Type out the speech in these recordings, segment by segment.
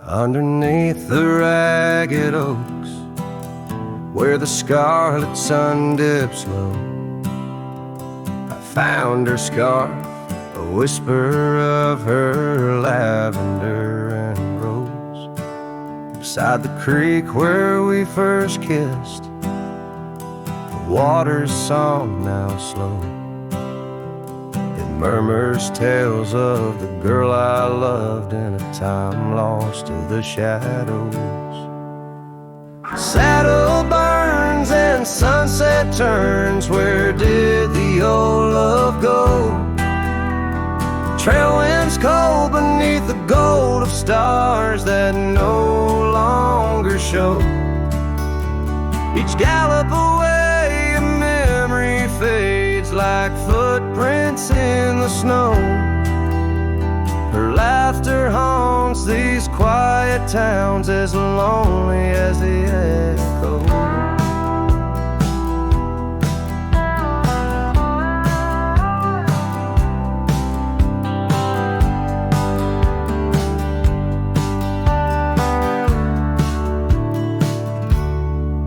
Underneath the ragged oaks, where the scarlet sun dips low, I found her scarf, a whisper of her lavender and rose. Beside the creek where we first kissed, the water's song now slow. It murmurs tales of the girl I loved in a time lost to the shadows. Saddle burns and sunset turns, where did the old love go? Trail winds cold beneath the gold of stars that no longer show. Each gallop away a memory fades like footprints in the snow. Her laughter haunts these quiet towns, as lonely as the echo.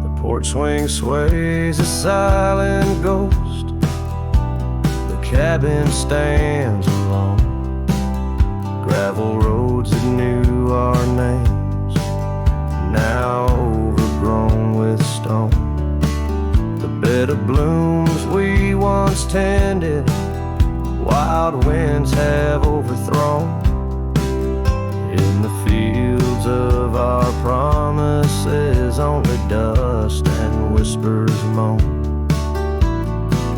The porch swing sways a silent ghost. The cabin stands alone. Gravel roads that knew our names, now overgrown with stone. The bed of blooms we once tended, wild winds have overthrown. In the fields of our promises, only dust and whispers moan.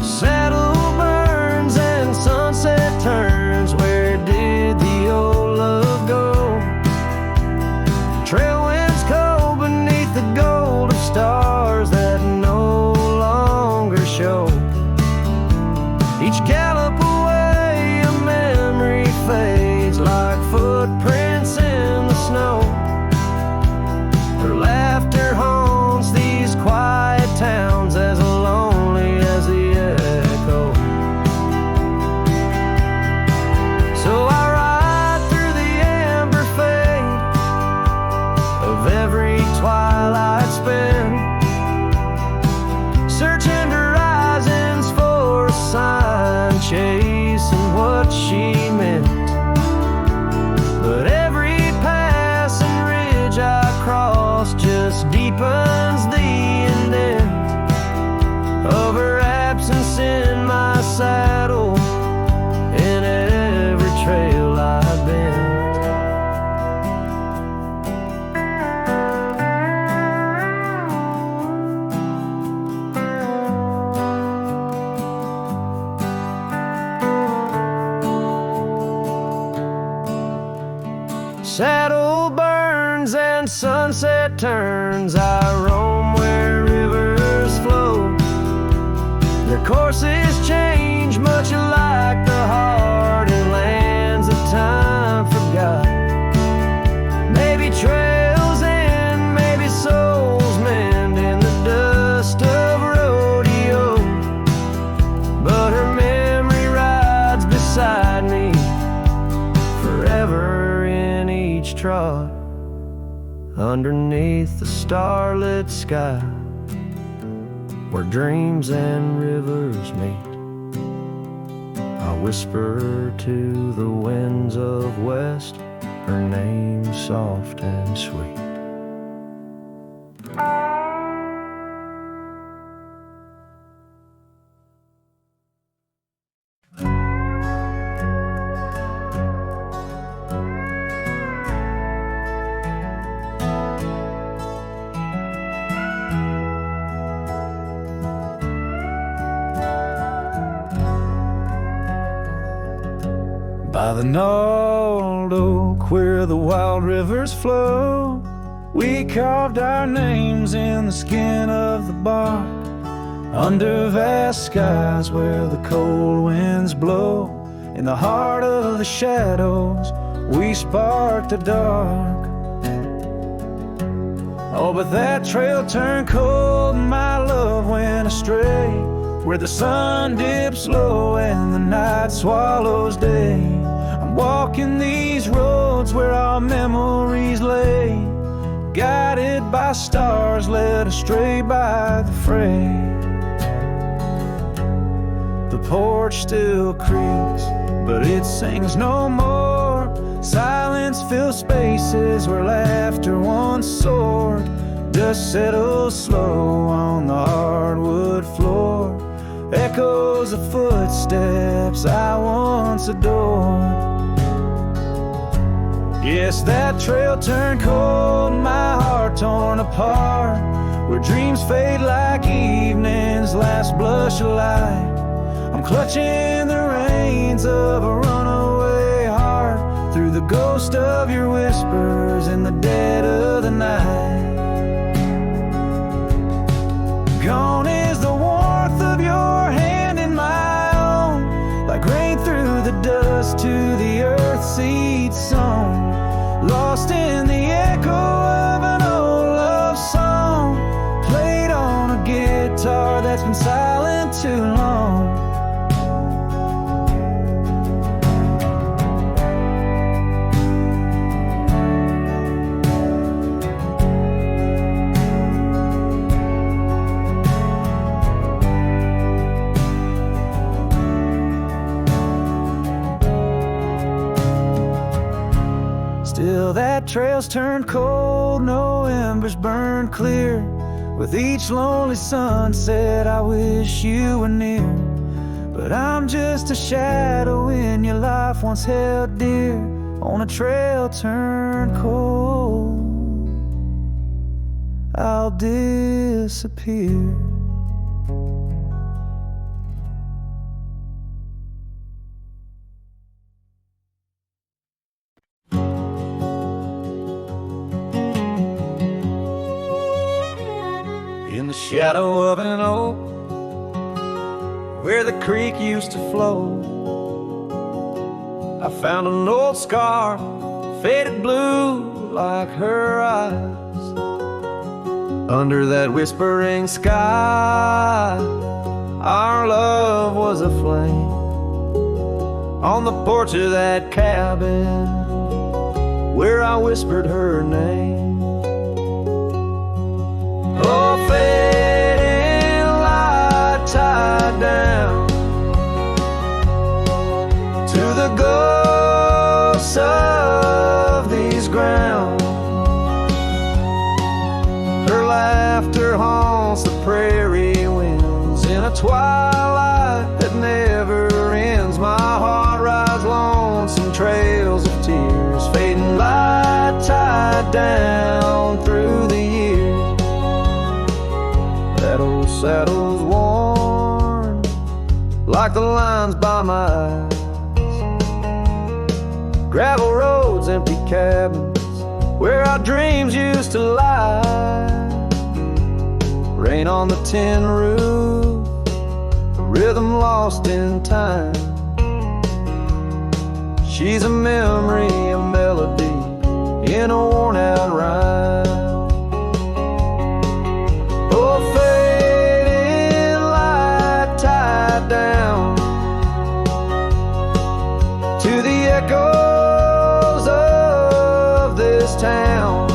Saddle burns and sunset turns, where did the old love go? Trail winds cold beneath the gold of stars that no longer show. Each gallop away a memory fades like footprints in the snow. Her laughter haunts these quiet towns, as lonely as the echo. So I ride through the amber fade of every twilight spent, searching horizons for a sign, chasing what she meant. But every passing ridge I cross just deepens the indent of her absence in my saddle, in every trail I've been. Saddle burns and sunset turns, I roam where rivers flow. Their courses change, much like the heart in lands that time forgot. Maybe trails end, maybe souls mend in the dust of rodeo. But her memory rides beside me forever in each trot, underneath the starlit sky, where dreams and rivers meet. I whisper to the winds of west, her name soft and sweet. By the gnarled oak where the wild rivers flow, we carved our names in the skin of the bark. Under vast skies where the cold winds blow, in the heart of the shadows we sparked the dark. Oh, but that trail turned cold and my love went astray, where the sun dips low and the night swallows day. I'm walking these roads where all our memories lay, guided by stars led astray by the fray. The porch still creaks, but it sings no more. Silence fills spaces where laughter once soared. Dust settles slow on the hardwood floor. Echoes of footsteps I once adored. Yes, that trail turned cold, my heart torn apart, where dreams fade like evening's last blush of light. I'm clutching the reins of a runaway heart, through the ghost of your whispers in the dead of the night. Gone is the warmth of your hand in my own, like rain through the dust to the earth seed sown. Lost in the echo of an old love song, played on a guitar that's been silent too long. Still that trail's turned cold, no embers burn clear. With each lonely sunset I wish you were near, but I'm just a shadow in your life once held dear, on a trail turned cold. I'll disappear. In the shadow of an oak, where the creek used to flow, I found an old scar, faded blue like her eyes. Under that whispering sky, our love was aflame. On the porch of that cabin, where I whispered her name. Oh, fading light tied down to the ghosts of these grounds. Her laughter haunts the prairie winds in a twilight that never ends. My heart rides lonesome trails of tears, fading light tied down through the years. That old saddle's worn like the lines by my eyes. Gravel roads, empty cabins, where our dreams used to lie. Rain on the tin roof, a rhythm lost in time. She's a memory, a melody in a worn out rhyme. Oh, fading light tied down to the echoes of this town.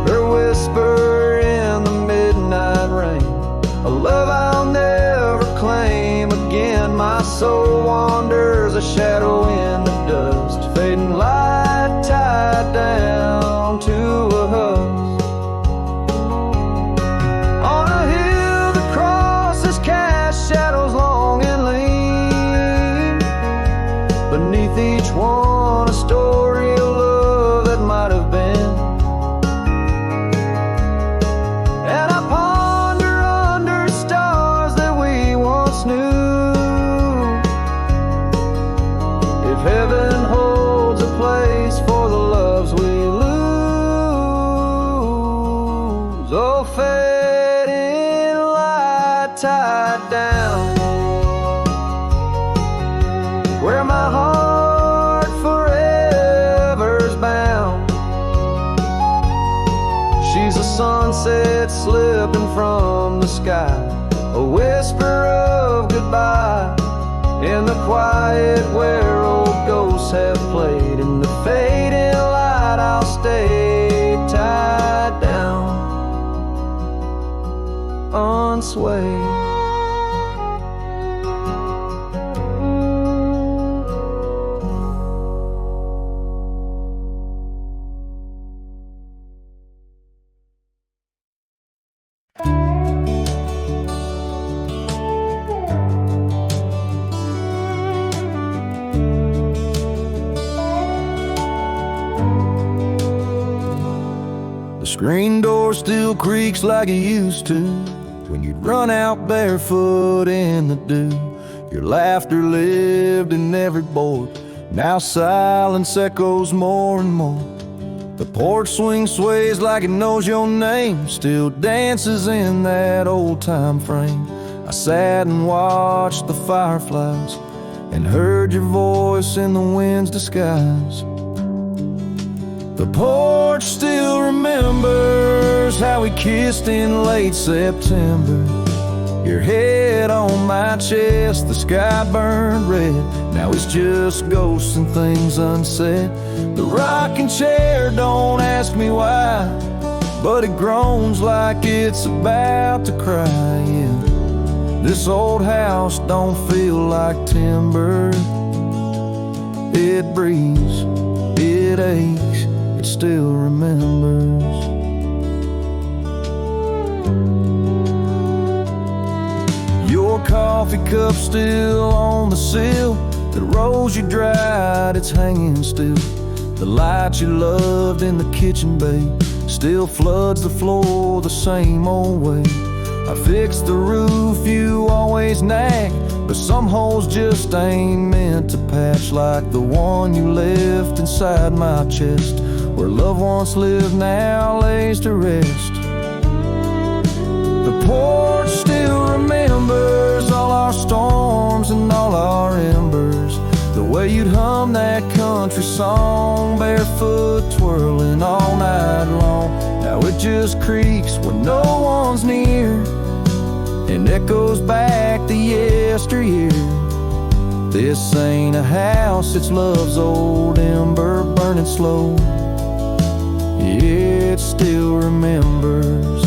Her whisper in the midnight rain, a love I'll never claim again. My soul wanders a shadow in the dust, fading light tied down to a husk. On a hill that crosses cast shadows long and lean, beneath each one a story of love that might have been. And I ponder under stars that we once knew, if heaven holds a place for the loves we lose. Oh, fading light tied down, where my heart forever's bound. She's a sunset slipping from the sky, a whisper of goodbye in the quiet where old ghosts drums have played. In the fading light I'll stay tied down, unswayed. Screen door still creaks like it used to when you'd run out barefoot in the dew. Your laughter lived in every board. Now silence echoes more and more. The porch swing sways like it knows your name, still dances in that old time frame. I sat and watched the fireflies and heard your voice in the wind's disguise. The porch still remembers how we kissed in late September. Your head on my chest, the sky burned red. Now it's just ghosts and things unsaid. The rocking chair, don't ask me why, but it groans like it's about to cry. Yeah. This old house don't feel like timber. It breathes, it aches, it still remembers. Your coffee cup still on the sill. The rose you dried, it's hanging still. The light you loved in the kitchen bay still floods the floor the same old way. I fixed the roof you always nag, but some holes just ain't meant to patch, like the one you left inside my chest, where love once lived now lays to rest. The porch still remembers all our storms and all our embers. The way you'd hum that country song, barefoot twirling all night long. Now it just creaks when no one's near and echoes back to yesteryear. This ain't a house, it's love's old ember burning slow. It still remembers.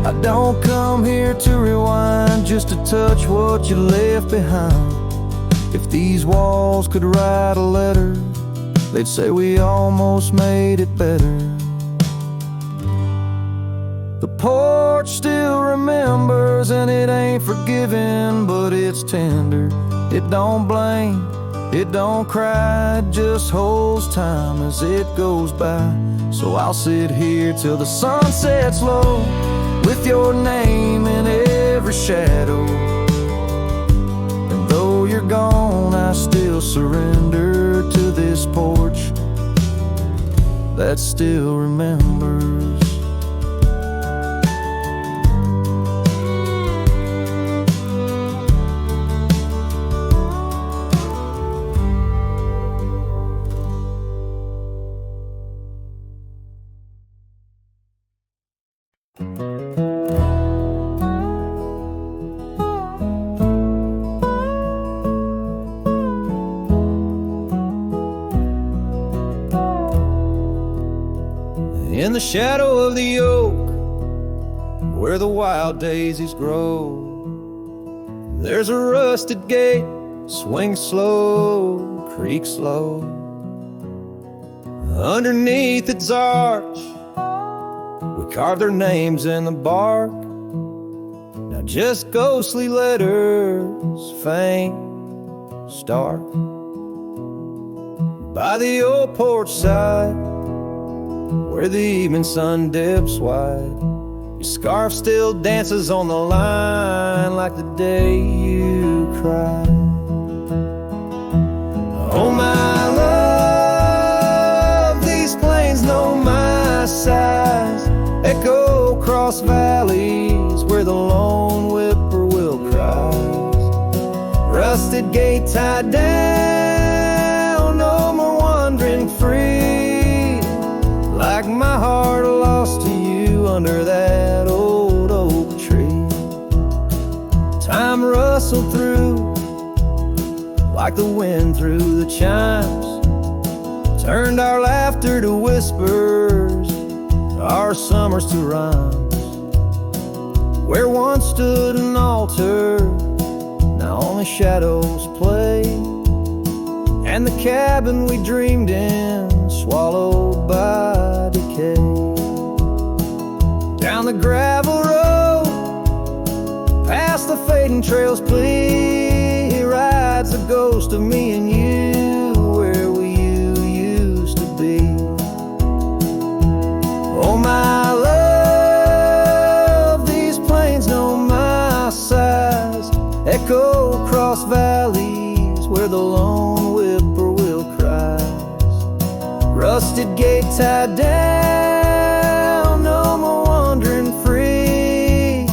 I don't come here to rewind, just to touch what you left behind. If these walls could write a letter, they'd say we almost made it better. The porch still remembers, and it ain't forgiving, but it's tender. It don't blame, it don't cry, it just holds time as it goes by. So I'll sit here till the sun sets low, with your name in every shadow. And though you're gone, I still surrender to this porch that still remembers. In the shadow of the oak, where the wild daisies grow, there's a rusted gate, swings slow, creaks slow. Underneath its arch, we carve their names in the bark. Now just ghostly letters, faint, stark. By the old porch side, where the evening sun dips wide, your scarf still dances on the line like the day you cried. Oh my love, these plains know my size, echo across valleys where the lone whippoorwill cries. Rusted gate tied down, no under that old oak tree. Time rustled through like the wind through the chimes, turned our laughter to whispers, our summers to rhymes. Where once stood an altar, now only shadows play, and the cabin we dreamed in swallowed by decay. Down the gravel road, past the fading trails plea, rides the ghost of me and you, where we used to be. Oh my love, these plains know my size, echo across valleys where the lone whippoorwill cries. Rusted gate tied down, no more wandering free,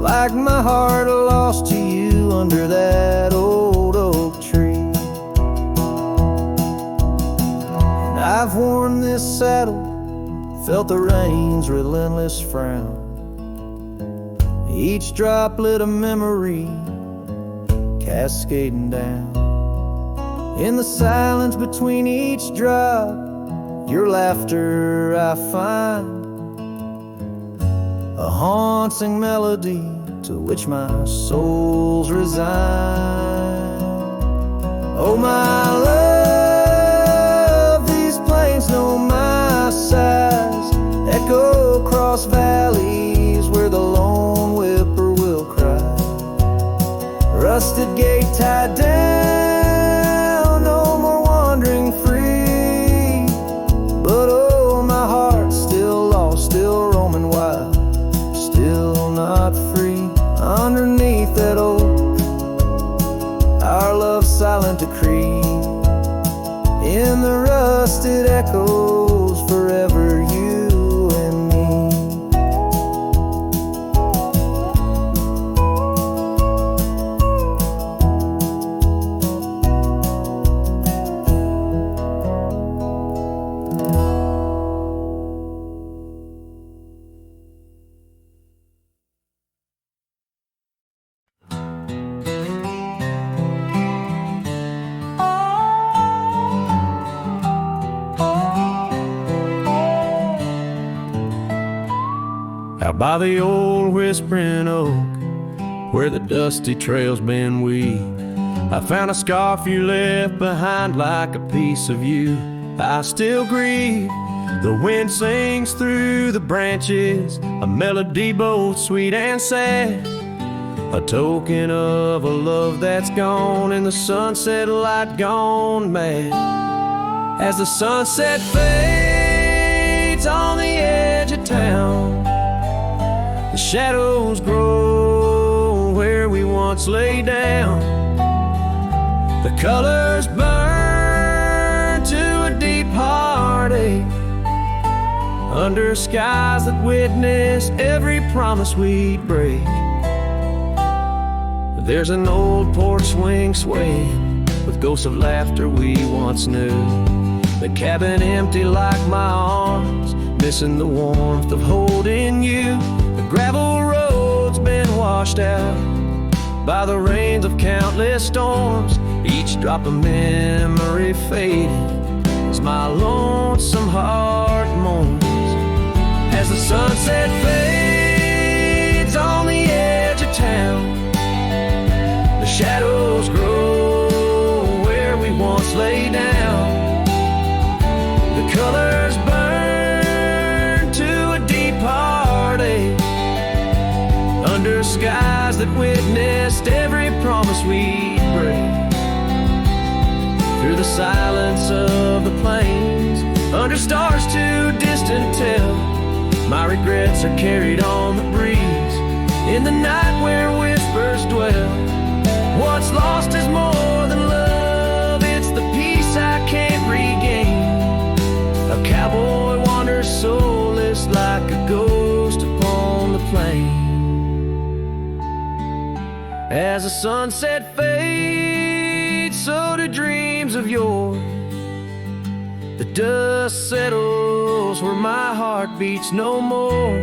like my heart lost to you under that old oak tree. And I've worn this saddle, felt the rain's relentless frown, each droplet a memory cascading down. In the silence between each drop, your laughter I find, a haunting melody to which my soul's resigned. Oh my love, these plains know my size, echo across valleys where the lone whippoorwill cry. Rusted gate tied down, no more wandering free, but oh, my heart's still lost, still roaming wild, still not free. Underneath that oak, our love's silent decree, in the rusted echoes forever you and me. Out by the old whispering oak, where the dusty trails been weaved, I found a scarf you left behind like a piece of you. I still grieve. The wind sings through the branches, a melody both sweet and sad, a token of a love that's gone and the sunset light gone mad. As the sunset fades on the edge of town, the shadows grow where we once lay down. The colors burn to a deep heartache under skies that witness every promise we'd break. There's an old porch swing swaying with ghosts of laughter we once knew. The cabin empty like my arms, missing the warmth of holding you. The gravel road's been washed out by the rains of countless storms, each drop of memory fading as my lonesome heart mourns. As the sunset fades on the edge of town, the shadows grow where we once lay down. The colors burn to a deep heartache under skies that witnessed every promise we'd break. Through the silence of the plains, under stars too distant to tell, my regrets are carried on the breeze in the night where whispers dwell. What's lost is more than love, it's the peace I can't regain. A cowboy wanders soulless like a ghost upon the plain. As the sunset fades, so do dreams of yore. The dust settles walls where my heart beats no more.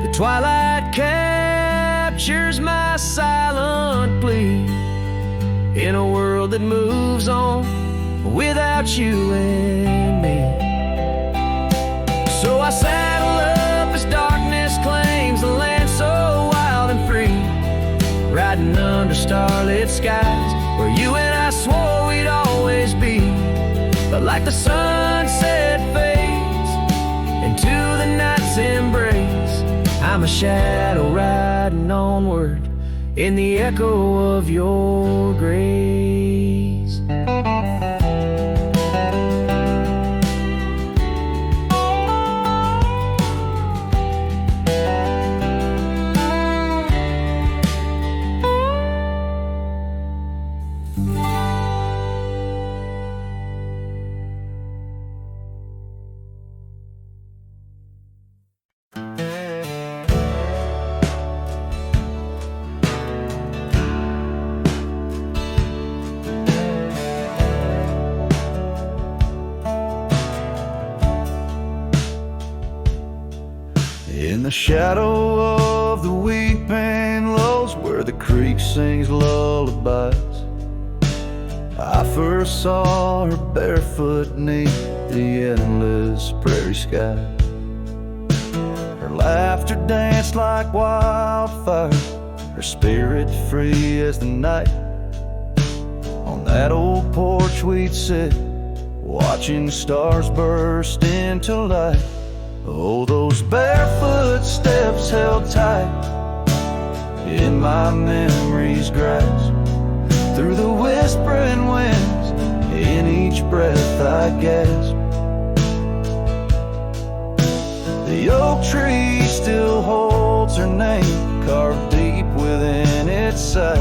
The twilight captures my silent plea in a world that moves on without you and me. So I saddle up as darkness claims the land so wild and free, riding under starlit skies where you and I swore we'd always be. But like the sunset fades into the night's embrace, I'm a shadow riding onward in the echo of your grace. In the shadow of the weeping willows where the creek sings lullabies, I first saw her barefoot neath the endless prairie sky. Her laughter danced like wildfire, her spirit free as the night. On that old porch we'd sit, watching stars burst into light. Oh, those barefoot steps held tight in my memory's grasp, through the whispering winds, in each breath I gasp. The oak tree still holds her name, carved deep within its side,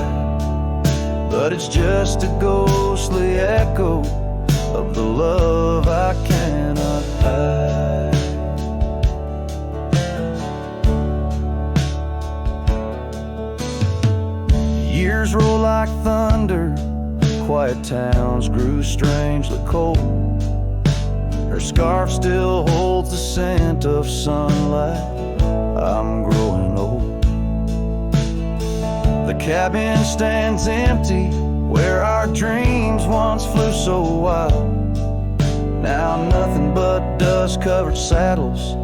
but it's just a ghostly echo of the love I cannot hide. Years roll like thunder, quiet towns grew strangely cold. Her scarf still holds the scent of sunlight, I'm growing old. The cabin stands empty where our dreams once flew so wild. Now nothing but dust-covered saddles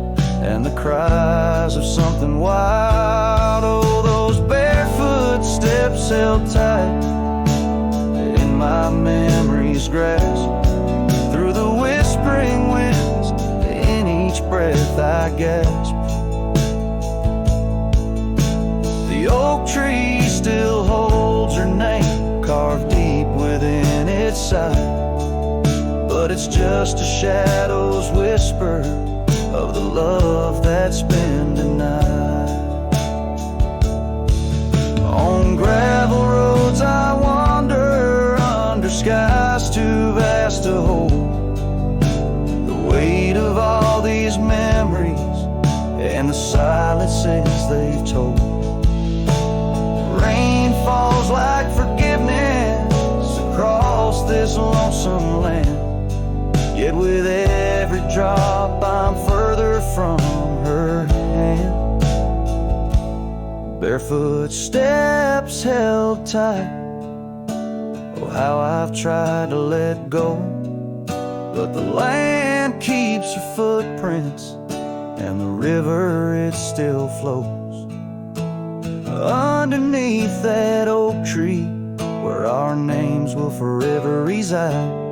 and the cries of something wild. Oh, those barefoot steps held tight in my memory's grasp, through the whispering winds, in each breath I gasp. The oak tree still holds her name, carved deep within its side, but it's just a shadow's whisper of the love that's been denied. On gravel roads I wander, under skies too vast to hold, the weight of all these memories and the silences they've told. Rain falls like forgiveness across this lonesome land, yet with every drop I'm further from her hand. Barefoot steps held tight, oh how I've tried to let go, but the land keeps her footprints and the river it still flows. Underneath that oak tree where our names will forever reside,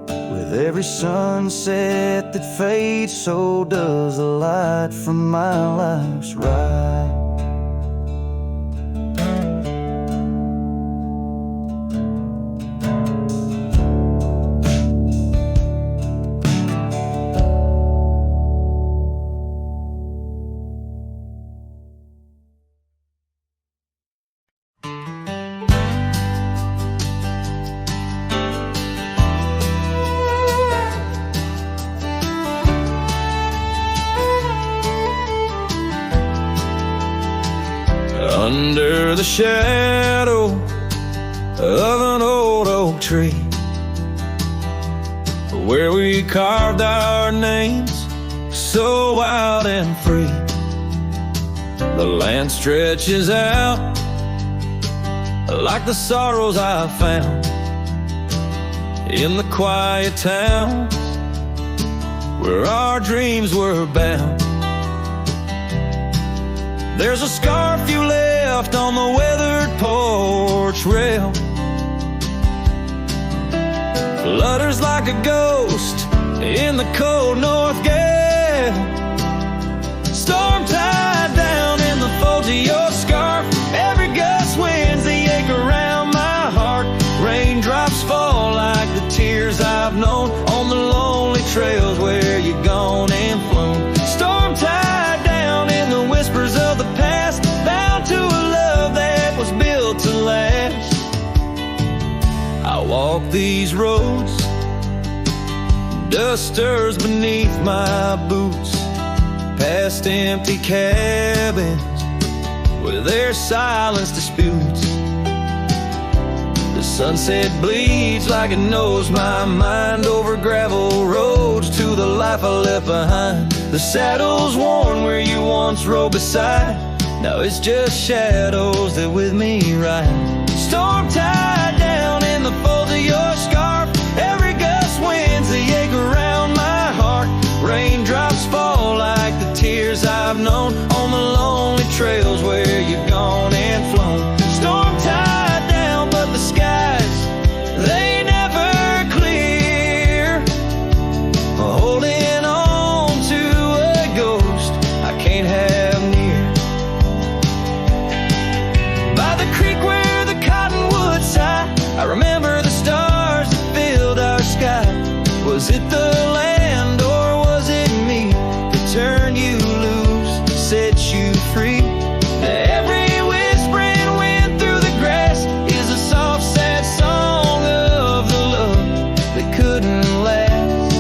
with every sunset that fades, so does the light from my life's ride. Under the shadow of an old oak tree, where we carved our names so wild and free. The land stretches out like the sorrows I found in the quiet towns where our dreams were bound. There's a scarf you left on the weathered porch rail, flutters like a ghost in the cold north gale. Storm tied down in the folds of your scarf, every gust winds the ache around my heart. Raindrops fall like the tears I've known on the lonely trails where you've gone and flown. Storm tied down in the whispers of the past, bound to a love that was built to last. I walk these roads, dust stirs beneath my boots, past empty cabins where their silence disputes. The sunset bleeds like it knows my mind over gravel roads to the life I left behind. The saddle's worn where you once rode beside, now it's just shadows that with me ride. Storm tied down in the folds of your scarf, every gust winds the ache around my heart. Raindrops fall like the tears I've known on the lonely trails where you've gone and flown. Storm tied down, but the skies, they never clear. Holding on to a ghost I can't have near. By the creek where the cottonwoods sigh, I remember the stars that filled our sky. Was it the land or was it me that turned you loose, set you free? Every whispering wind through the grass is a soft, sad song of the love that couldn't last.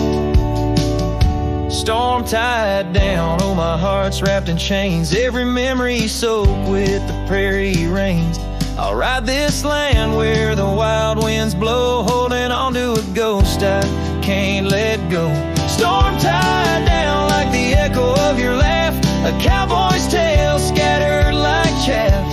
Storm tied down, oh my heart's wrapped in chains, every memory soaked with the prairie rains. I'll ride this land where the wild winds blow, holding on to a ghost I can't let go. Storm tied down like the echo of your laugh, a cowboy's tale scattered like chaff.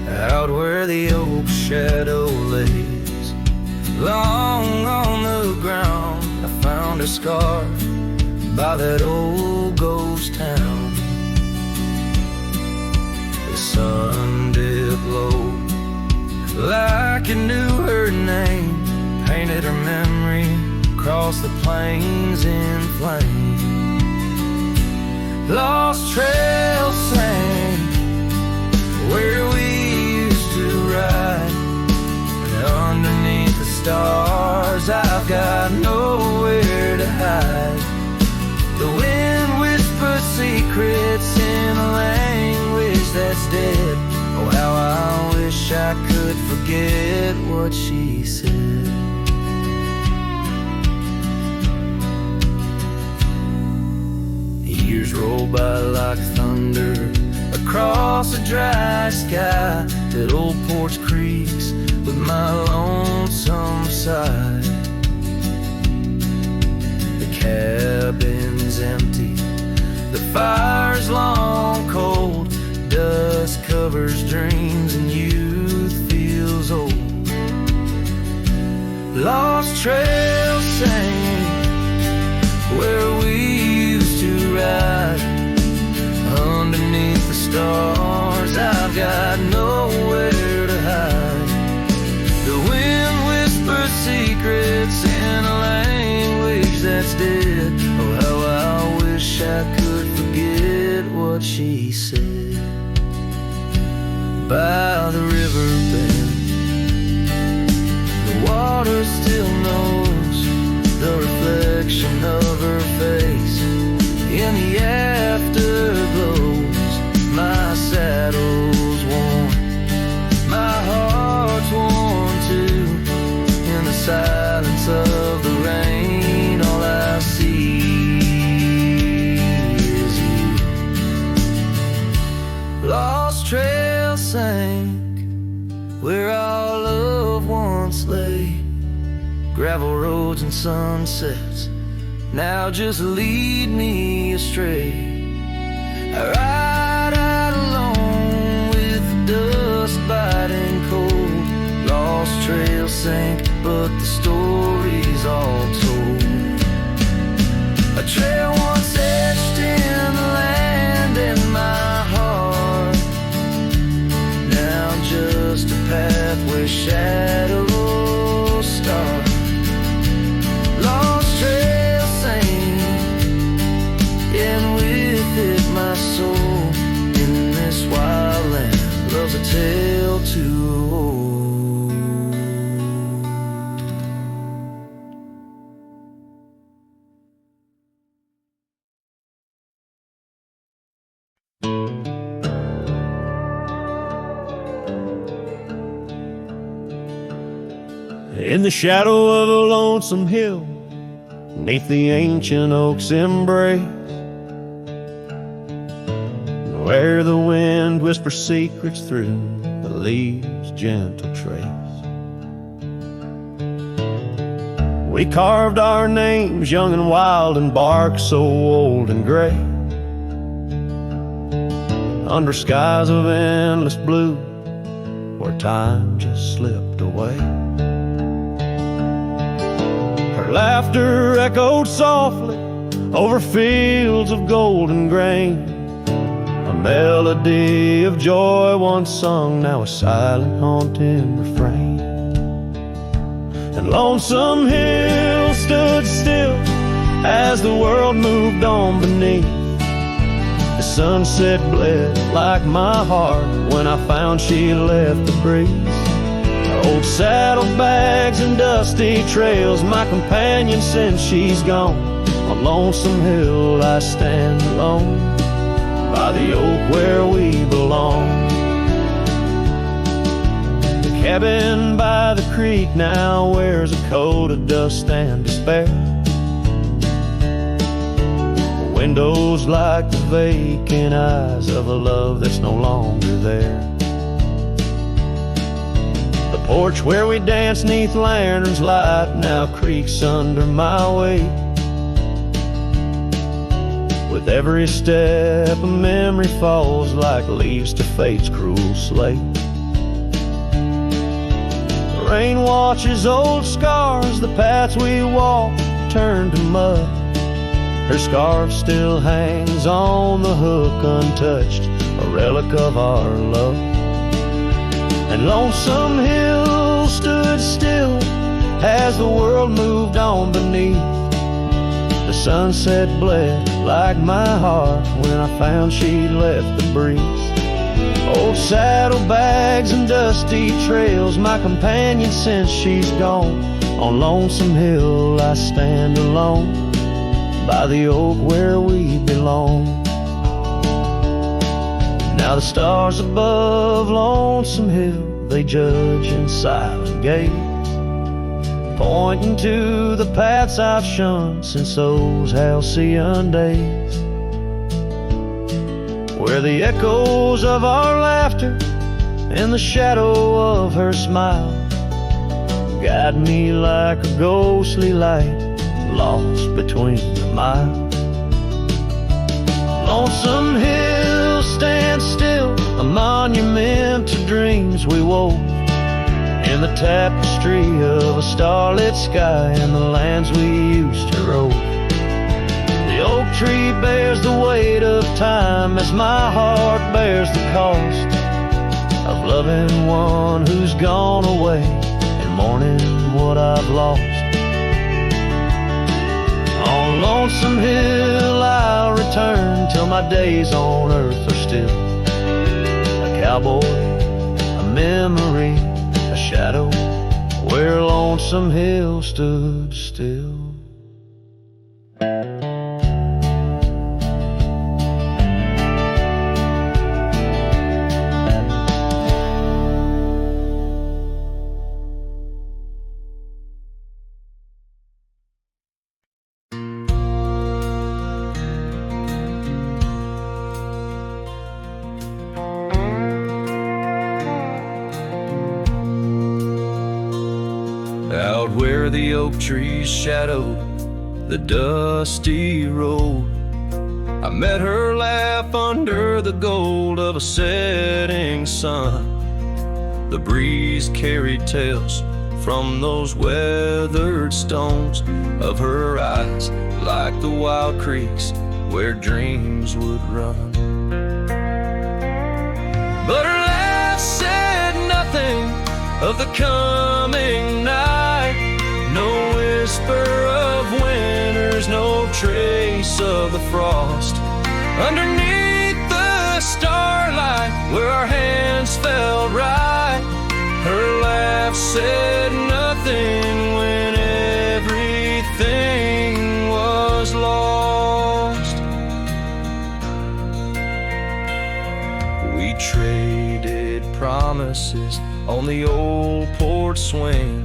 Out where the oak shadow lays long on the ground, I found a scar by that old ghost town. The sun dipped low like it knew her name, painted her memory across the plains in flame. Lost trails sang where we ride, and underneath the stars I've got nowhere to hide. The wind whispers secrets in a language that's dead. Oh, how I wish I could forget what she said. Years roll by like thunder across a dry sky, that old porch creaks with my lonesome side. The cabin's empty, the fire's long cold, dust covers dreams and youth feels old. Lost trails sing where we used to ride, underneath the stars I've got nowhere to hide. The wind whispers secrets in a language that's dead. Oh, how I wish I could forget what she said. By the river bend, the water's silence of the rain, all I see is you. Lost trail sank where our love once lay. Gravel roads and sunsets now just lead me astray. I ride out alone with the dust biting cold. Lost trail sank, but the story's all told. A trail once etched in the land and my heart, now just a path where shadows start. Lost trail sank, and with it my soul in this wild land loves a tale too old. In the shadow of a lonesome hill, neath the ancient oak's embrace, where the wind whispers secrets through the leaves' gentle trace, we carved our names young and wild in bark so old and gray, under skies of endless blue where time just slipped away. Her laughter echoed softly over fields of golden grain, a melody of joy once sung, now a silent haunting refrain. And Lonesome Hill stood still as the world moved on beneath. The sunset bled like my heart when I found she left the breeze. Old saddlebags and dusty trails, my companion since she's gone. On Lonesome Hill I stand alone, by the oak where we belong. The cabin by the creek now wears a coat of dust and despair. The windows like the vacant eyes of a love that's no longer there. The porch where we danced neath lanterns light now creaks under my weight. With every step a memory falls like leaves to fate's cruel slate. The rain washes old scars, the paths we walked turned to mud. Her scarf still hangs on the hook untouched, a relic of our love. And Lonesome Hill stood still as the world moved on beneath. The sunset bled like my heart when I found she'd left the breeze. Old saddlebags and dusty trails, my companion since she's gone. On Lonesome Hill I stand alone, by the oak where we belong. Now the stars above Lonesome Hill, they judge in silent gaze, pointing to the paths I've shunned since those halcyon days, where the echoes of our laughter and the shadow of her smile guide me like a ghostly light lost between the miles. Lonesome Hill stands still, a monument to dreams we wove, in the tapestry of a starlit sky and the lands we used to rove. The oak tree bears the weight of time as my heart bears the cost of loving one who's gone away and mourning what I've lost. On Lonesome Hill I'll return till my days on earth are still a cowboy, a memory, a shadow, where Lonesome Hill stood still. oak trees shadowed the dusty road. I met her laugh under the gold of a setting sun. The breeze carried tales from those weathered stones of her eyes, like the wild creeks where dreams would run. But her laugh said nothing of the coming night. No whisper of winters, no trace of the frost. Underneath the starlight, where our hands felt right, her laugh said nothing when everything was lost. We traded promises on the old porch swing,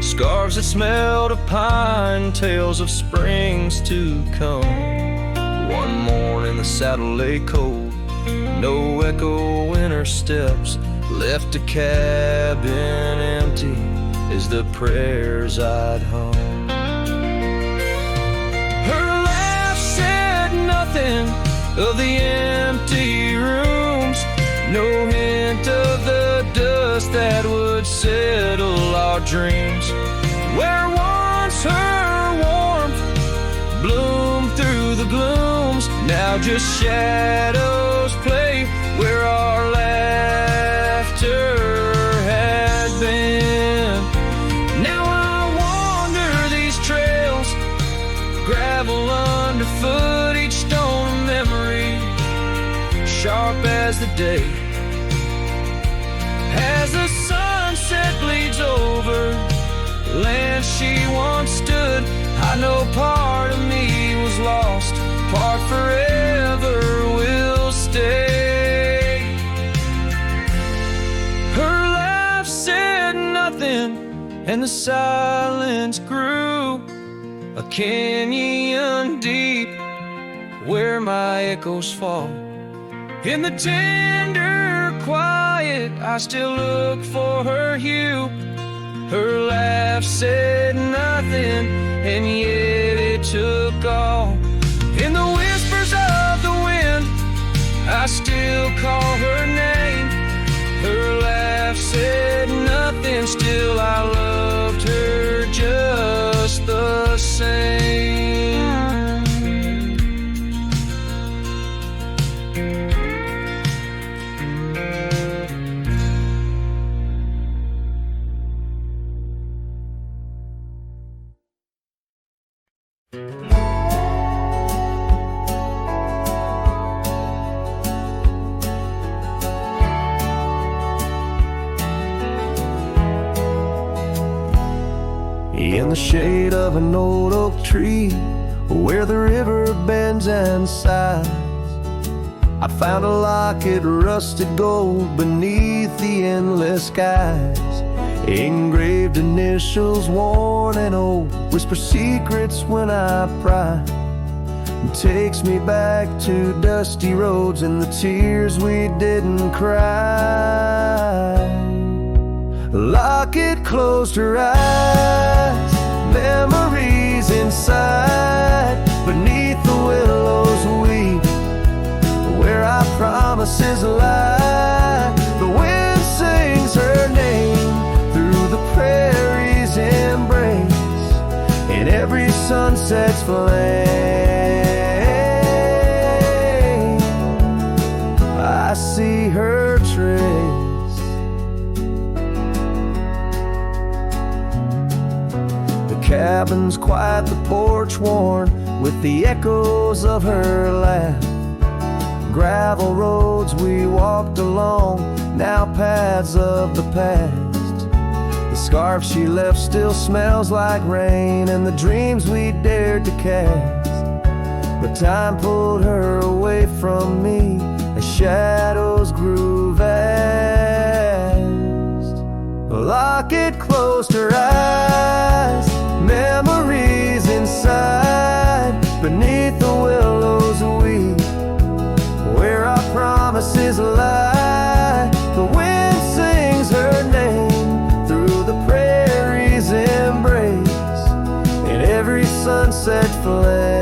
scarves that smelled of pine, tales of springs to come. One morning the saddle lay cold, no echo in her steps, left a cabin empty as the prayers I'd hung. Her laugh said nothing of the empty rooms, no hint of the dust that would settle our dreams. Where once her warmth bloomed through the glooms, now just shadows play where our laughter had been. Now I wander these trails, gravel underfoot, each stone a memory, sharp as the day. As the sunset bleeds over land she once stood, I know part of me was lost, part forever will stay. Her laugh said nothing, and the silence grew a canyon deep where my echoes fall. In the tender quiet, I still look for her hue. Her laugh said nothing, and yet it took all. In the whispers of the wind, I still call her name. Her laugh said nothing, still I loved her just the same. In the shade of an old oak tree, where the river bends and sighs, I found a locket, rusted gold beneath the endless skies. Engraved initials, worn and old, whisper secrets when I pry. It takes me back to dusty roads and the tears we didn't cry. Locket closed her eyes, memories inside, beneath the willows weep, where our promises lie. The wind sings her name through the prairie's embrace, in every sunset's flame I see her trace. Cabin's quiet, the porch worn with the echoes of her laugh. Gravel roads we walked along, now paths of the past. The scarf she left still smells like rain, and the dreams we dared to cast. But time pulled her away from me as shadows grew vast. The locket closed her eyes, memories inside, beneath the willows weep, where our promises lie. The wind sings her name through the prairie's embrace, sunset flame.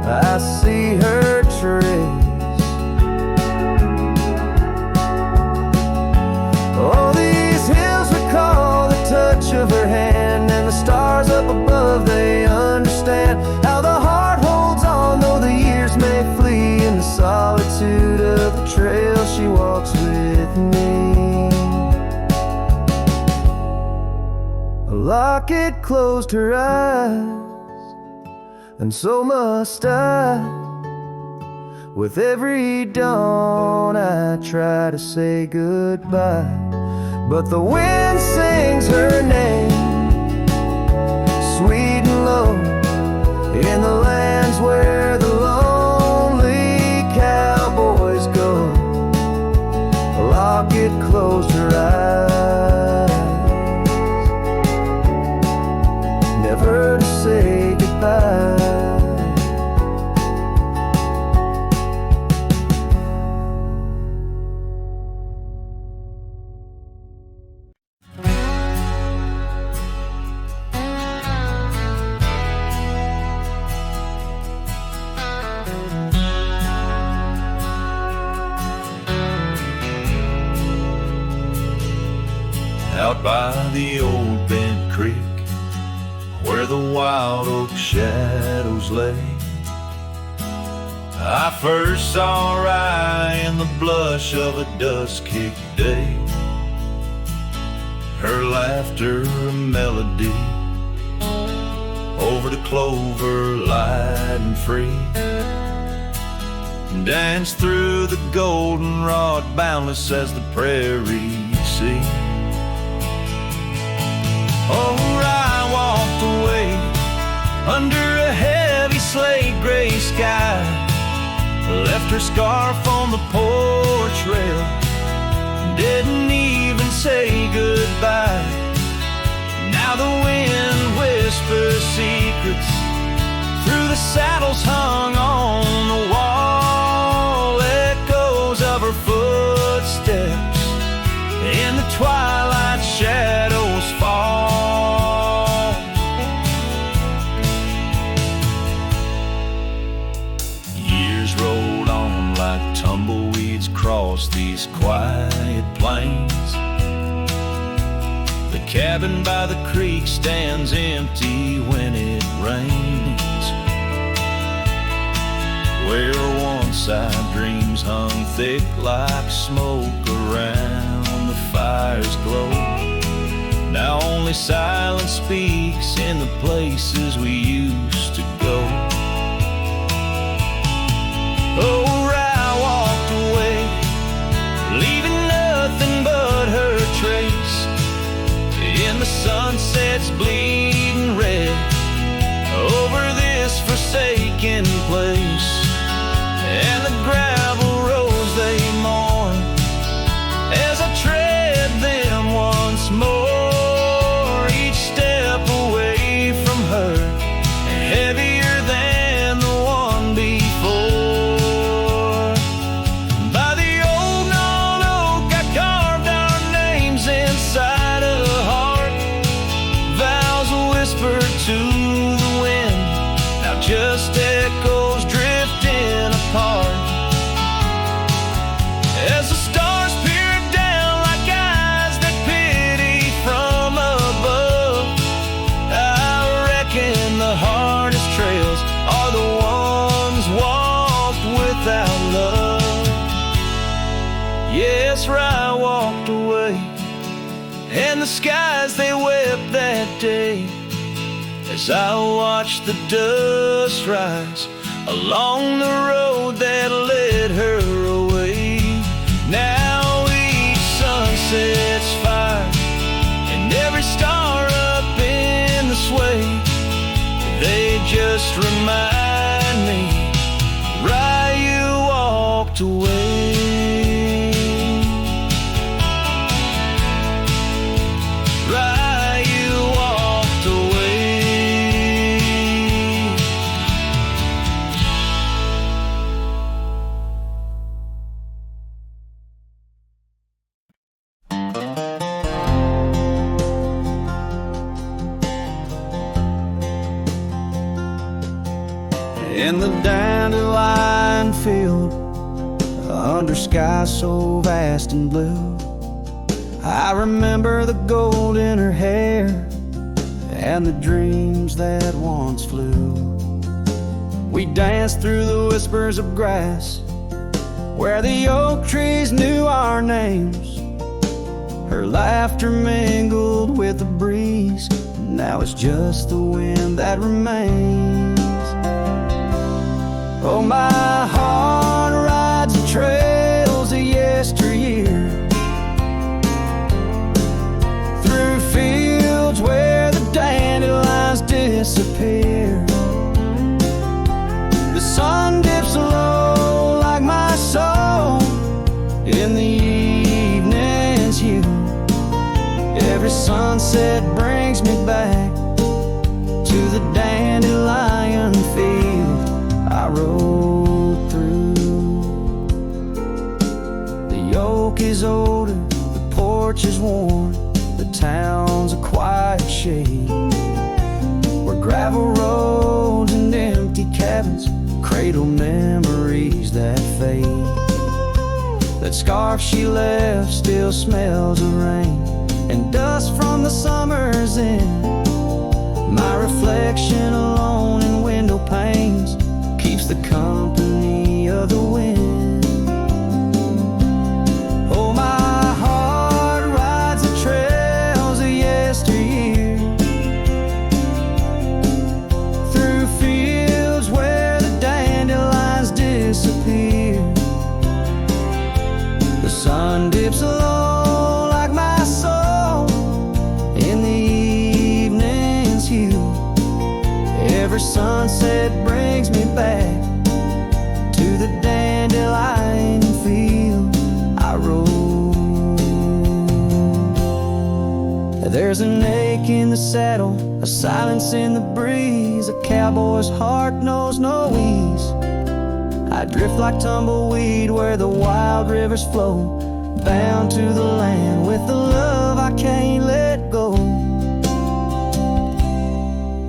I see her trace. All these hills recall the touch of her hand, and the stars up above, they understand how the heart holds on, though the years may flee. In the solitude of the trail, she walks with me. A locket closed her eyes, and so must I. With every dawn I try to say goodbye, but the wind sings her name, sweet and low, in the lands where the lonely cowboys go. A locket closed her eyes, never to say goodbye. Out by the old bent creek, where the wild oak shadows lay, I first saw Rye in the blush of a dust-kicked day. Her laughter a melody over the clover, light and free, danced through the goldenrod, boundless as the prairie sea. Oh, I walked away under a heavy slate gray sky, left her scarf on the porch rail, didn't even say goodbye. Now the wind whispers secrets through the saddles hung on the wall, echoes of her footsteps in the twilight shadows fall. Years rolled on like tumbleweeds across these quiet plains. The cabin by the creek stands empty when it rains, where once our dreams hung thick like smoke around the fire's glow. Now only silence speaks in the places we used to go. Oh, I walked away, leaving nothing but her trace in the sunset's bleeding red over this forsaken place, and the gravel roads they mourn as I tread them once more. Each step away from her heavier than the one before. By the old gnarled oak I carved our names inside a heart, vows whispered to the wind, now just echoes drifting apart. As the stars peer down like eyes that pity from above, I reckon the hardest trails are the ones walked without love. Yes, I walked away, and the skies they wept that day as I watched the dust rise along the road that led her away. Now each sunset's fire, and every star up in the sway, they just remind me, right, you walked away. Right, you walked away. in the dandelion field, under sky so vast and blue. I remember the gold in her hair and the dreams that once flew. We danced through the whispers of grass where the oak trees knew our names. Her laughter mingled with the breeze. Now it's just the wind that remains. Oh, my heart rides the trails of yesteryear, through fields where the dandelions disappear. The sun dips low like my soul in the evening's hue. Every sunset brings me back to the dandelion field I rode through. The oak is older, the porch is worn, the town's a quiet shade, where gravel roads and empty cabins cradle memories that fade. That scarf she left still smells of rain and dust from the summer's end. My reflection alone in window panes keeps the company of the wind. Oh, my heart rides the trails of yesteryear, through fields where the dandelions disappear. The sun dips low like my soul in the evening's hue. Every sunset brings me back to the dandelion field I rode. There's an ache in the saddle, a silence in the breeze. A cowboy's heart knows no ease. I drift like tumbleweed where the wild rivers flow, bound to the land with the love I can't let go.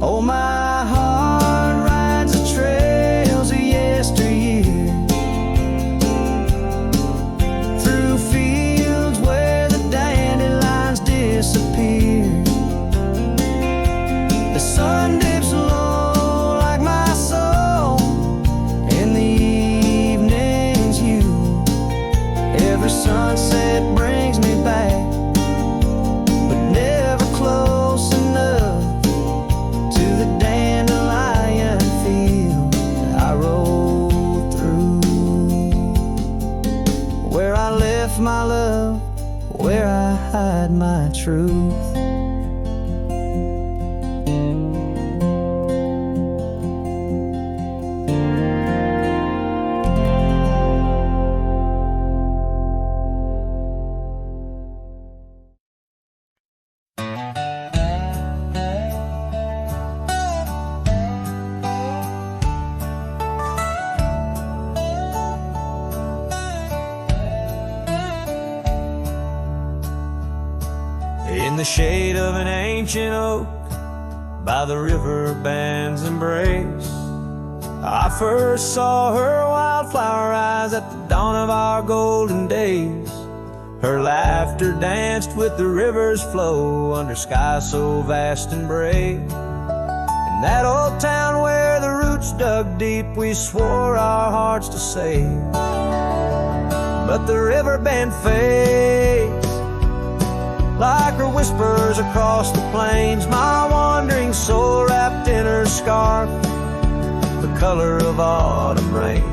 Oh, my heart rides the trails of yesteryear, through fields where the dandelions disappear. The sun dips low like my soul in the evening's hue. Every sunset brings me back, but never close enough to the dandelion field I rode through. Where I left my love, where I hide my truth. In the shade of an ancient oak, by the river band's embrace, I first saw her wildflower eyes at the dawn of our golden days. Her laughter danced with the river's flow under skies so vast and brave. In that old town where the roots dug deep, we swore our hearts to save. But the river band fades like her whispers across the plains. My wandering soul wrapped in her scarf, the color of autumn rain.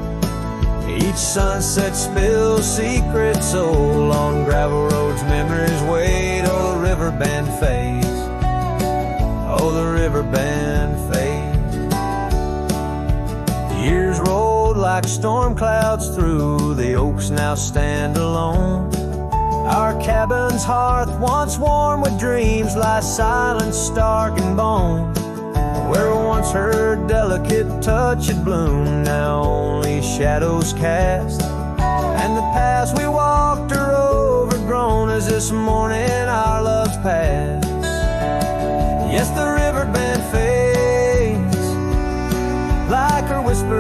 Each sunset spills secrets so on gravel roads, memories wait. Oh, the river band fades. Oh, the river band fades. Years rolled like storm clouds through, the oaks now stand alone. Our cabin's hearth, once warm with dreams, lies silent, stark and bone. Where once her delicate touch had bloomed, now only shadows cast. And the paths we walked are overgrown as this morning our love's past. Yes, the river band fades like her whisper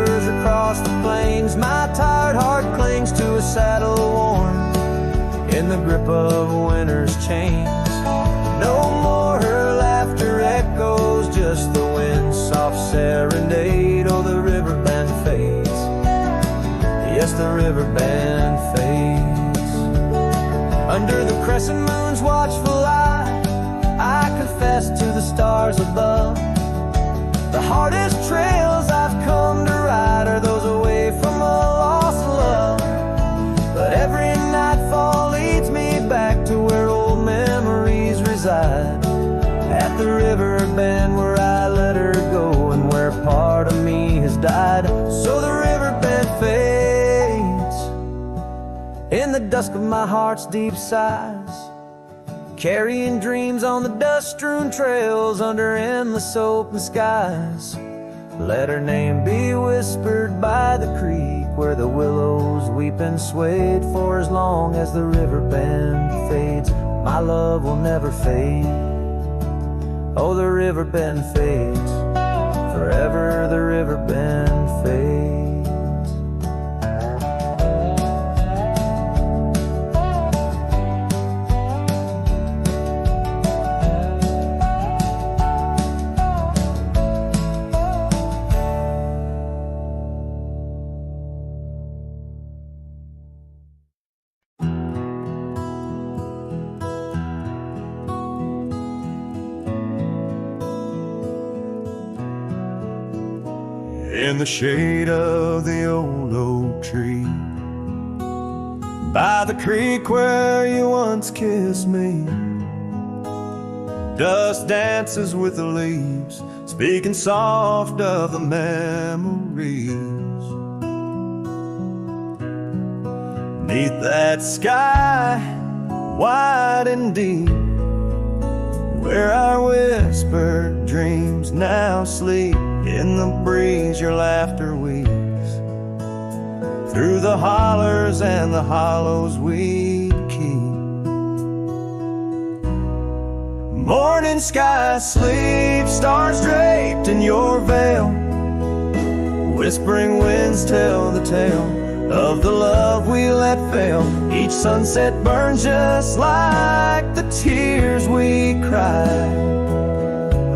saddle worn in the grip of winter's chains. No more her laughter echoes, just the wind's soft serenade. Oh, the river band fades. Yes, the river band fades. Under the crescent moon's watchful eye, I confess to the stars above, the hardest trails I've come to ride are those away from a lost love. But every nightfall leads me back to where old memories reside, at the river bend where I let her go and where part of me has died. So the river bend fades in the dusk of my heart's deep sighs, carrying dreams on the dust-strewn trails under endless open skies. Let her name be whispered by the creek where the willows weep and swayed. For as long as the river bend fades, my love will never fade. Oh, the river bend fades, forever the river bend fades. In the shade of the old oak tree, by the creek where you once kissed me, dust dances with the leaves, speaking soft of the memories. Neath that sky, wide and deep, where our whispered dreams now sleep. In the breeze your laughter weaves, through the hollers and the hollows we keep. Morning sky sleeps, stars draped in your veil, whispering winds tell the tale of the love we let fail. Each sunset burns just like the tears we cried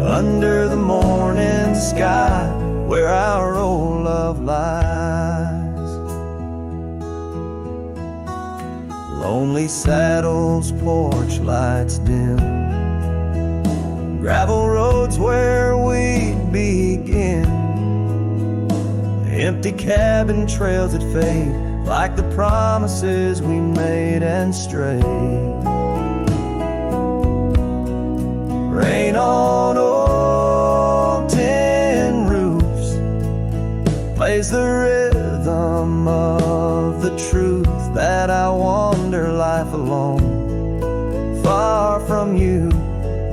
under the morning sky where our old love lies. Lonely saddles, porch lights dim, gravel roads where we begin, empty cabin trails that fade like the promises we made and strayed. Rain on old tin roofs plays the rhythm of the truth that I wander life alone, far from you,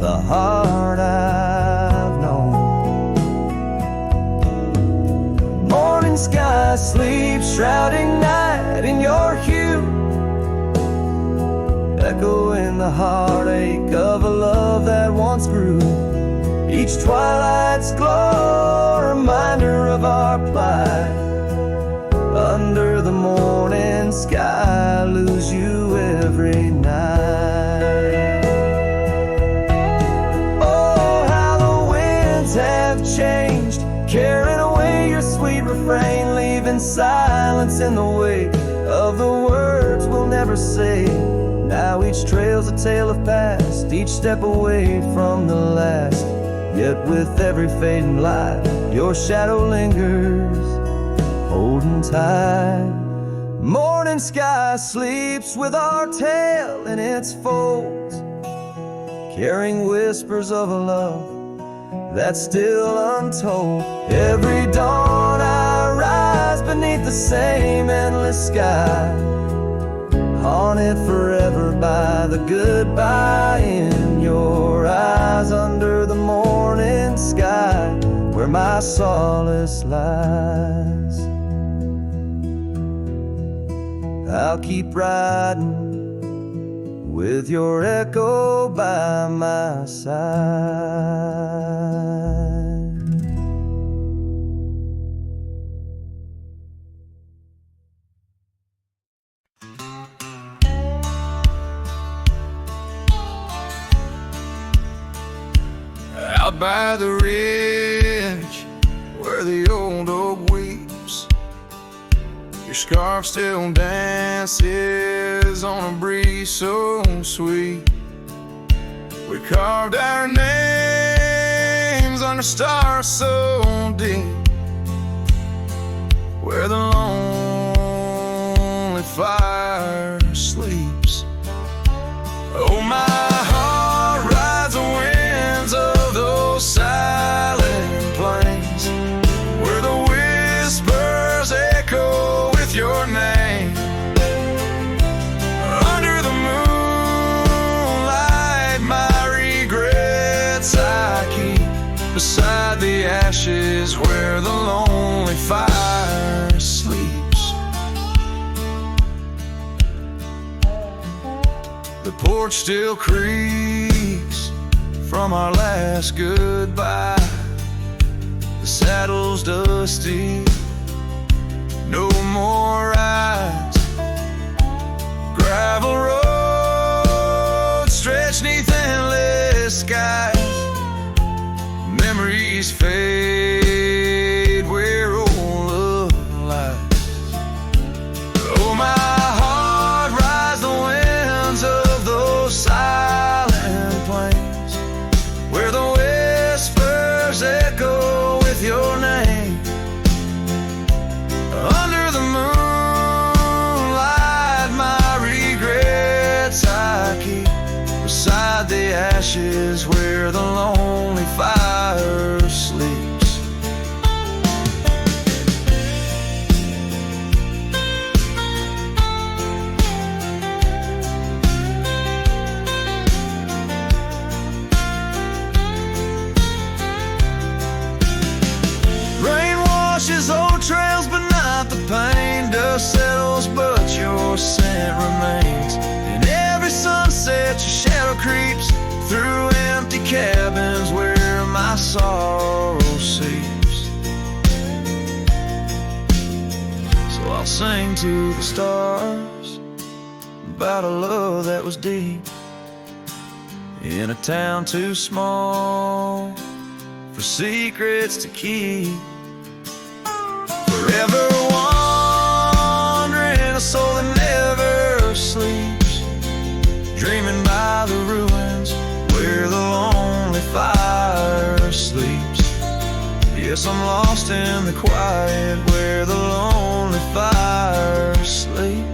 the heart I've known. Morning sky sleeps, shrouding night in your hue, echoing the heartache of a love that once grew. Each twilight's glow, a reminder of our plight. Under the morning sky, I lose you every night. Oh, how the winds have changed, carrying away your sweet refrain, leaving silence in the wake of the words we'll never say. Now each trail's a tale of past, each step away from the last. Yet with every fading light, your shadow lingers, holding tight. Morning sky sleeps with our tale in its folds, carrying whispers of a love that's still untold. Every dawn I rise beneath the same endless sky, haunted forever by the goodbye in your eyes. Under the morning sky where my solace lies, I'll keep riding with your echo by my side. out by the ridge where the old oak weeps. Your scarf still dances on a breeze so sweet. We carved our names under stars so deep, where the lonely fire sleeps. Oh, my heart rides the winds of those silent plains, where the whispers echo with your name. Under the moonlight, my regrets I keep beside the ashes where the lonely fire sleeps. The porch still creaks from our last goodbye. The saddle's dusty, no more rides. Gravel roads stretch neath endless skies. Memories fade where old love lies. Oh, my heart rides the winds of those silent plains, where the whispers echo with your name. Under the moonlight, my regrets I keep beside the ashes where the lonely fire sleeps. Rain washes old trails, but not the pain. Dust settles, but your scent remains. In every sunset, your shadow creeps through empty cabins where my sorrow seeps. So I'll sing to the stars about a love that was deep, in a town too small for secrets to keep. Forever wandering, a soul that never sleeps, dreaming by the ruins where the lonely fire sleeps. Yes, I'm lost in the quiet where the lonely fire sleeps.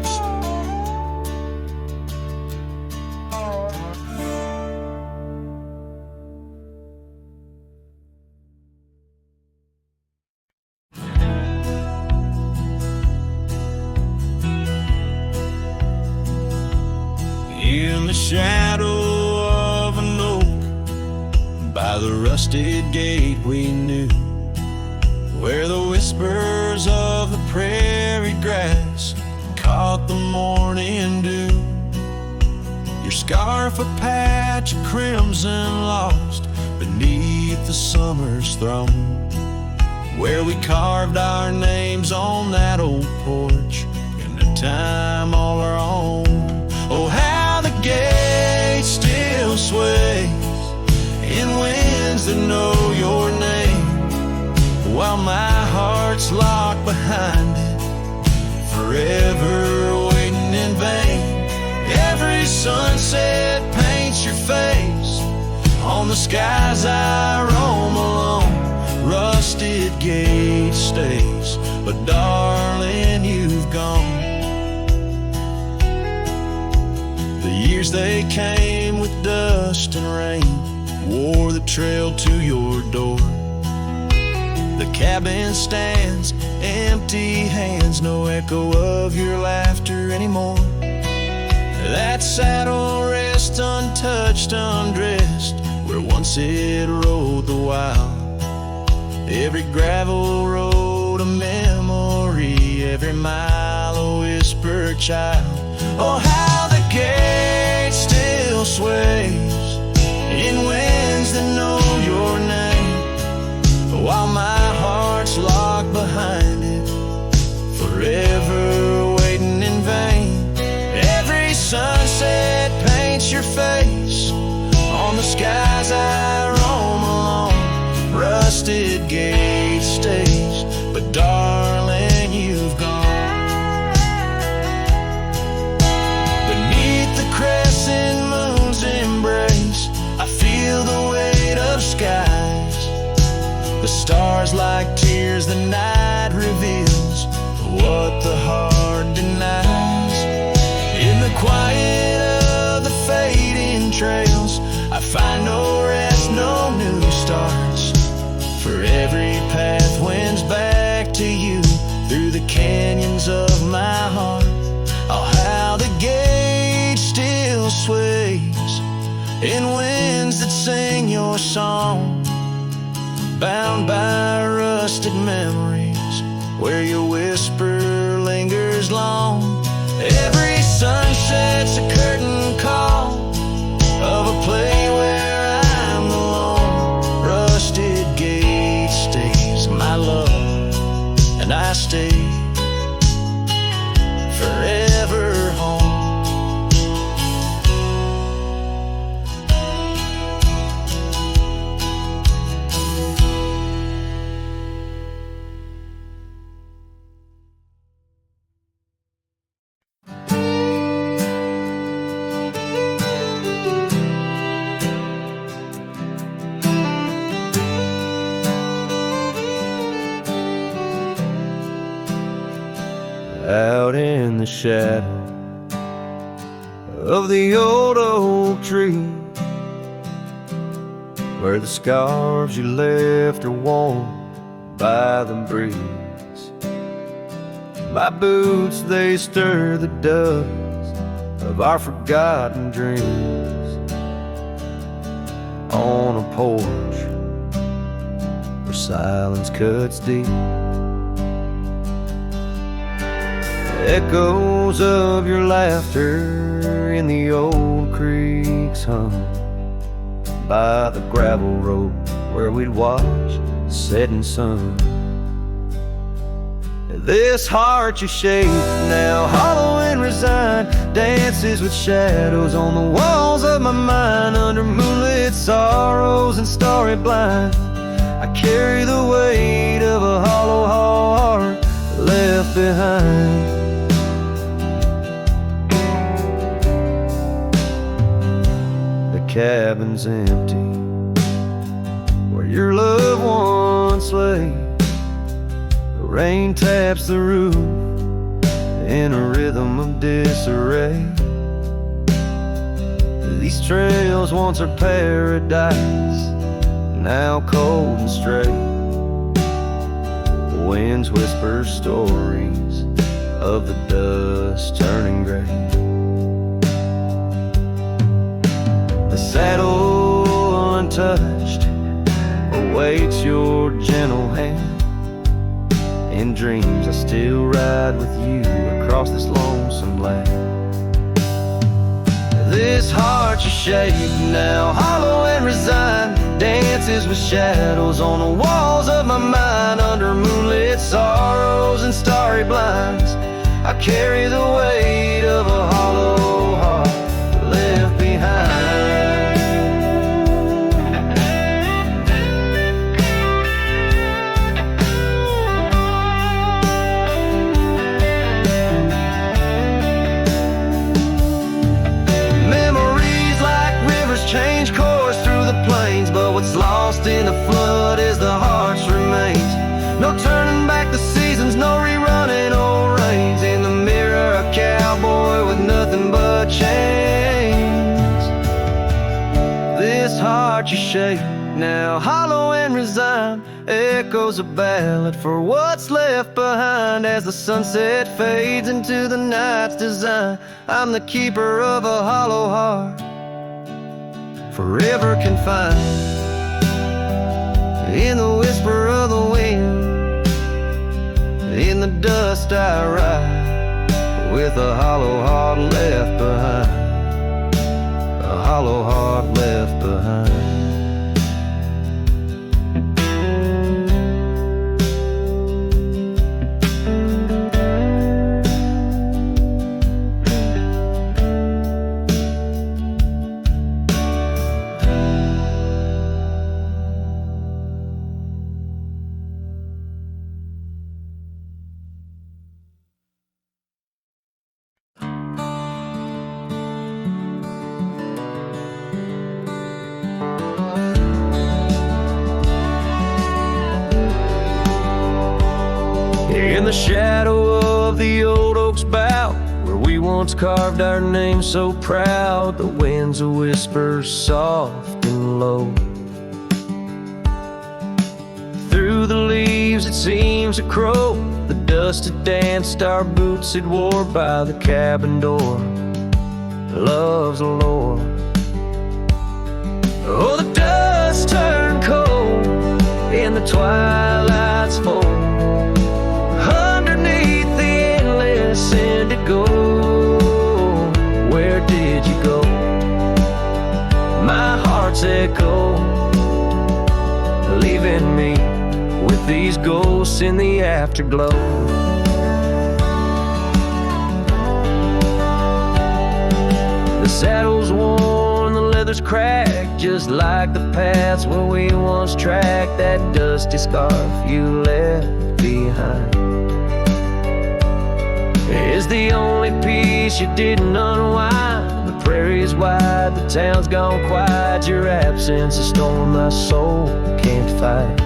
In the shadow of an oak, by the rusted gate we knew, where the whispers of the prairie grass caught the morning dew. Your scarf a patch of crimson lost beneath the summer's throne, where we carved our names on that old porch in a time all our own. Oh, how the gate still sways in winds that know your name, while my heart's locked behind it, forever waiting in vain. Every sunset paints your face on the skies I roam alone. Rusted gate stays, but darling, you've gone. The years they came with dust and rain wore the trail to your door. The cabin stands, empty hands, no echo of your laughter anymore. That saddle rests untouched, undressed, where once it rode the wild. Every gravel road a memory, every mile a whispered child. Oh, how the gate still sways in winds that know your name, while my heart's locked behind it, forever waiting in vain. Every sunset paints your face on the skies I roam alone. rusted gate stays, but darling, you've gone. Beneath the crescent moon's embrace, I feel the weight of skies. The stars like tears the night reveals, what the heart denies. In the quiet of the fading trails, I find no rest, no new starts. For every path wends back to you, through the canyons of my heart. Oh, how the gate still sways in winds that sing your song, bound by rusted memories where your whisper lingers long. Every sunset's a curtain call of a play where I'm alone. Rusted gate stays, my love, and I stay forever home. Out in the shadow of the old oak tree, where the scarves you left are worn by the breeze. My boots, they stir the dust of our forgotten dreams. On a porch where silence cuts deep, echoes of your laughter in the old creeks hum by the gravel road where we'd watch the setting sun. This heart you shaped, now hollow and resigned, dances with shadows on the walls of my mind. Under moonlit sorrows and starry blinds, I carry the weight of a hollow heart left behind. Cabin's empty where your loved ones lay. The rain taps the roof in a rhythm of disarray. These trails once are paradise, now cold and straight. The winds whisper stories of the dust turning gray. The saddle untouched awaits your gentle hand. In dreams I still ride with you across this lonesome land. This heart you shaped, now hollow and resigned, dances with shadows on the walls of my mind. Under moonlit sorrows and starry blinds, I carry the weight of a hollow heart left behind. Change course through the plains, but what's lost in the flood is the heart's remains. No turning back the seasons, no rerunning old reins. In the mirror, a cowboy with nothing but chains. This heart you shape, now hollow and resigned, echoes a ballad for what's left behind. As the sunset fades into the night's design, I'm the keeper of a hollow heart, forever confined. In the whisper of the wind, in the dust I ride, with a hollow heart left behind, a hollow heart left behind. In the shadow of the old oak's bough, where we once carved our name so proud, the wind's a whisper soft and low. Through the leaves it seems a crow, the dust had danced our boots had wore by the cabin door. Love's a lore. Oh, the dust turned cold in the twilight's fold. Underneath the endless indigo, where did you go? My heart's echo, leaving me with these ghosts in the afterglow. The saddle's worn, the leather's cracked, just like the paths where we once tracked. That dusty scarf you left behind is the only piece you didn't unwind. The prairie's wide, the town's gone quiet. Your absence, a storm my soul can't fight.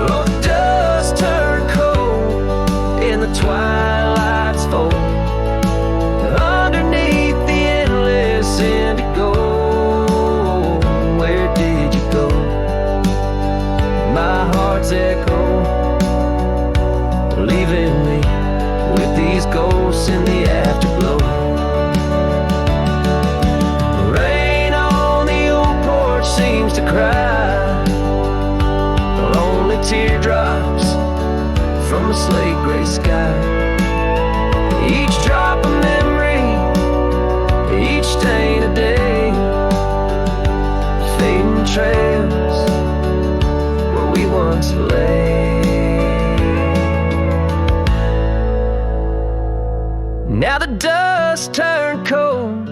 Oh, the dust turned cold in the twilight's fold. Underneath the endless indigo, where did you go? My heart's echo, leaving me with these ghosts in the afterglow. The rain on the old porch seems to cry, lonely teardrops from a slate gray sky. Each drop a memory, each stain a day, fading trails where we once lay. Now the dust turned cold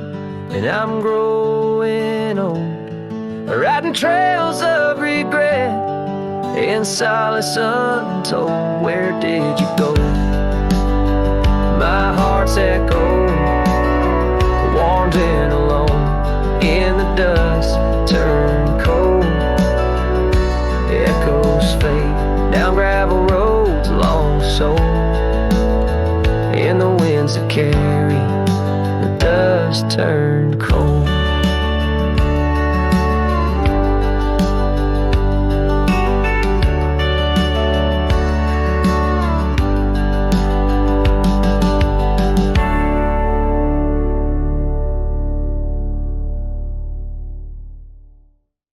and I'm growing old, riding trails of regret in solace untold. Where did you go? My heart's echo, wandering alone in the dust turned cold. Echoes fade down gravel roads long so, in the winds that carry the dust turned